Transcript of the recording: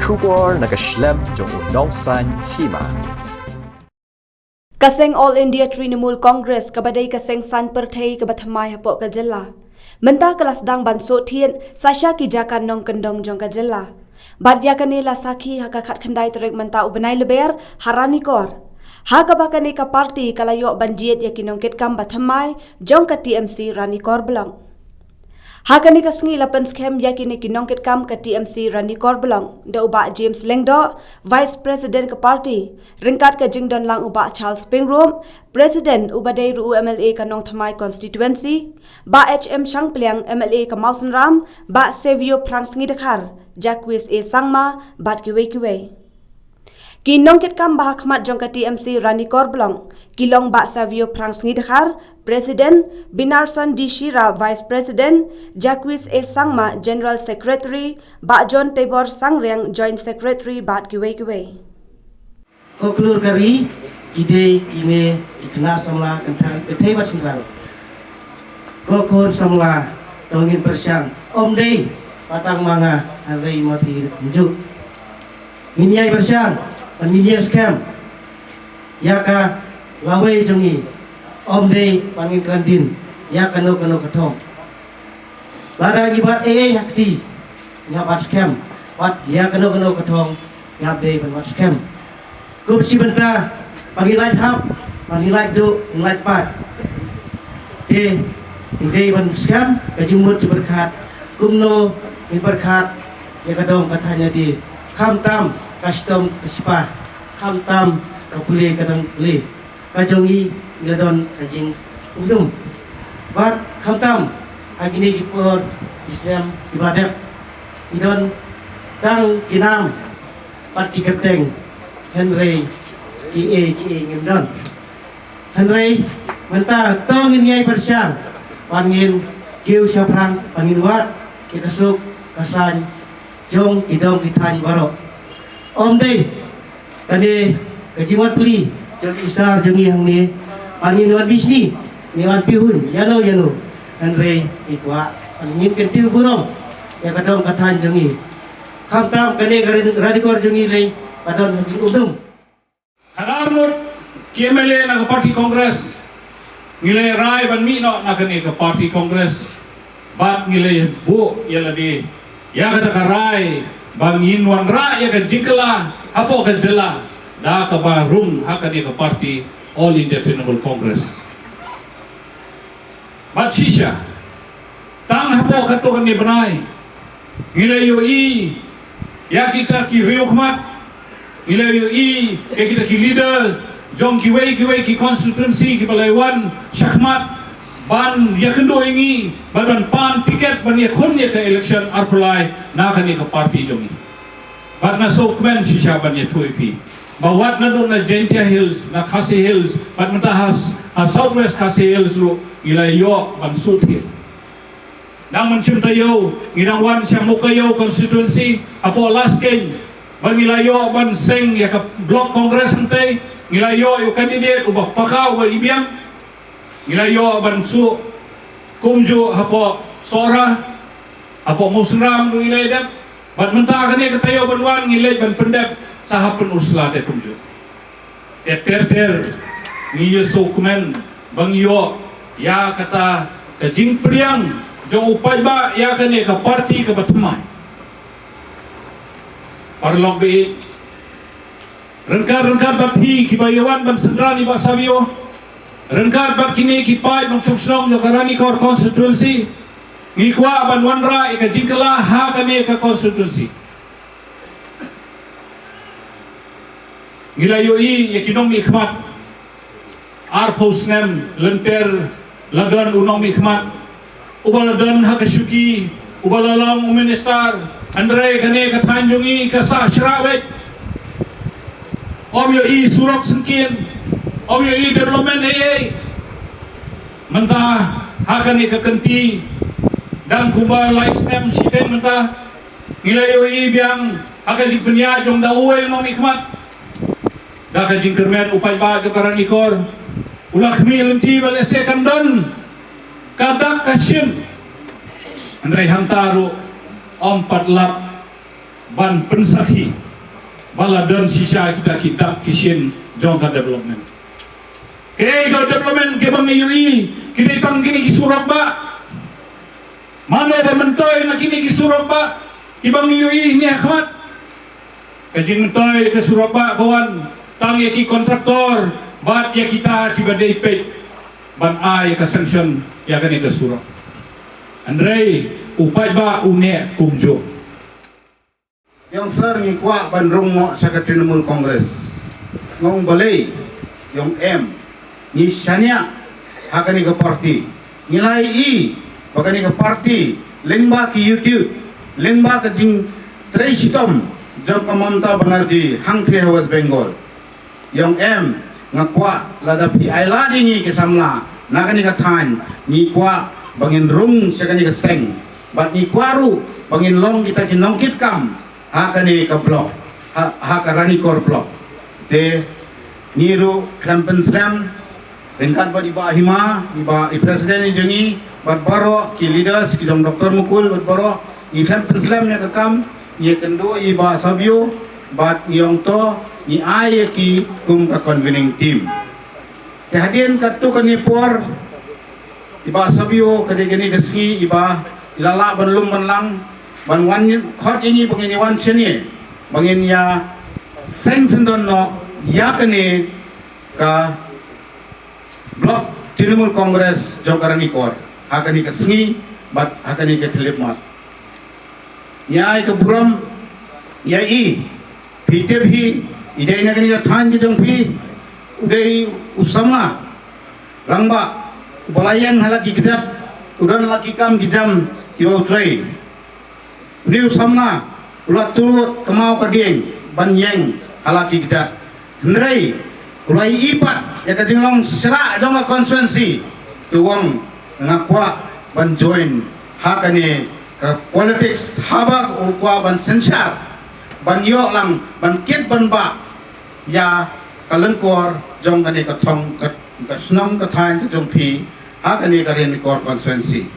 Shubor nakaslem jong unongsan hima. Kaseng All India Trinamool Congress kabadai kaseng san perthai kabathamai hapok kajela. Mentah kelas dang banso tien sasha kijakan nong kendong jong kajela. Badya kanela sakhi hakakat khandai terek mentah ubenai leber harani kor. Hakabakane ka parti kalayok banjiet yakinong kitkam bathamai jong ka TMC rani kor belang. Hakani kasngi lapan skem yakini kinongkit kam ke TMC Rani Korbelang da ubak James Lengdo, Vice President ke parti, ringkat ke jingdon lang ubak Charles Pingroom, President ubadai ru MLA ke Nong Thamai Constituency, ba HM Shang Pliang MLA ke Mausen Ram, ba Savio Prang Sngi Dekhar, Jacques A Sangma, bat kiwe-kiwe. Kinongkit kam bah khmat jong ke TMC Rani Korbelang, kilong ba Savio Prang Sngi Dekhar, President, Binarson D. Shira, Vice President, Jacques A. Sangma, General Secretary, Bak John Tabor Sangreng, Joint Secretary, Bat Kiwe-Kiwe. Koklur kari, ide kine ikna samla kentang ketei bat singrang. Kokun samla tongin persyang, om dei patang manga hari mati njuk. Minyai persyang, minyai scam. Yaka lawe jongi. Om dei pangin kerandin ya kano ketong. Lara gibat hakti ya bat scam. Bat ya kano ketong ya dei ban bat scam. Kup si benta panggil light hap, panggil light do, light pat. Ke dei ban scam kajumut berkat. Kumno berkat ya kadong katanya di kam tam custom kesipah. Kam tam kapuli kadang beli. Kajongi iladon kajing umdum bat khamtam agini kipor Islam ibadat idon dang kinam pat kiketeng Henry ki ngimdon Henry mentah tongin nyai persyang pangin kiu syaprang pangin wat kikasuk kasan jong kidong kithan barok om dei kani kajiwat pli jong isar jong yang ni pangin wan bisni ni wan pihun yano Henry itwa pangin kentiu burong ya kadong kathan jong ni khamtam kane radikor jong ni lei kadon hajing udum Kadarmut KMLA na party congress ngilay rai ban mi no na kani ka party congress bat ngilay bu yala di ya kada karai bangin wan ra ya ka jikla apo ka jela da ka ba room hakani ka party All India Trinamool Congress. Bat sisya tang hapo kato kan ni banay ngilayo i ya kita ki riukmat ngilayo i ya kita ki leader jong kiwei ki constituency ki balaiwan syakmat ban ya kendo ingi ban pan tiket ban ya kun ya ka election arpulai na kan ni ka party jongi bat na sokmen sisya ban ya tuipi bawat na doon na Gentia Hills, na Khasi Hills, pat matahas Southwest Khasi Hills lo ilayo bansut hil. Nang mensyum tayo, ginangwan siyang mukayo constituency, apo Alaskan, ban ilayo ban seng ya ka block congress hantay, ilayo yung candidate ubah pakaw ubah ibiyang, ilayo ban su kumjo apo Sora, apo Musram lo ilayadap, bat mentakan ya katayo banwan ngilay ban pendap, sahapan ursula de kumjo ter ngiyo sokmen bangyo ya kata kajing priang jong upay ba ya kane ka party ka batmai parlog be rengkar bat hi kibayawan ban sendrani ba sabio rengkar bat kini kipai bang sumsong yo karani kor constituency ngikwa ban wanra ka jingkala ha kane ka constituency Gilayo i yakinong ikhmat ar posnem lenter ladan unong ikhmat ubaladan hakasuki ubalalang minister Andre kane kathanjungi kasa shrawet om yo i surok sengkin om yo i development mentah hakane kakenti dan kuba laisnem siten mentah gilayo i biang hakajik penya jong dawe unong ikhmat Daka jingkermen upay ba kekaran ikor ulakmi lenti balese kandon kadak kasyin Andrei hantaro om patlap ban pensakhi bala dan sisa kita kitab kisien jongka development ke development ke bang UI kini tang kini ki surab ba mana ba mentoy na kini ki surab ba ki bang UI ni Ahmad kajing mentoy ke surab ba kawan tang ya ki kontraktor bat ya kita ki badai pe ban ai ka sanction ya kan ke surab Andre upai ba une kumjo yang sar ngi kwa bandrung mo sa Trinamool Congress ngong balay yung ni Shania hakani ka party nilai i bakani ka party lengba ki YouTube lengba ka jing Tresitom jong ka Mamta Banerjee hangthi West Bengal yung ngakwa lada pi ai ladi ni ke samla nakani ka than ni kwa bangin rung sa kani ka seng bat ni kwaru bangin long kita kinongkit kam hakani ka block hakarani kor block te niru klampen slam ringkat ba iba hima iba i presiden ni jengi bat baro ki leaders ki jong Dr. Mukul bat baro ni klampen slam nya kakam ni kendo iba sabio bat yong to ni ay ki kum ka convening team te hadien katu kani por iba sabio kadi gesgi iba ilala banlum banlang ban wan khot ini bangin wan seni bangin ya seng sendon no ya kene ka blok Trinamool Congress jongkarani kor hakani ka sengi bat hakani ka khilip mat ya ka buram ya i pite bhi idai na kani ka than ki jong phi udai usama rangba balayang halaki gijat udan laki kam gijam kiwa utrai niu samna ulat turut kemau kadieng banyeng halaki gijat hendrai ulai ipat ya kajinglong serak jong konstituensi tuwang ngakwa ban join hakane ka politics habak ukwa ban sensar ban yo lang ban kit ban ba ya kalengkor jong kane ka thong ka snong ka thain ka jong phi hakane ka ren kor konstituensi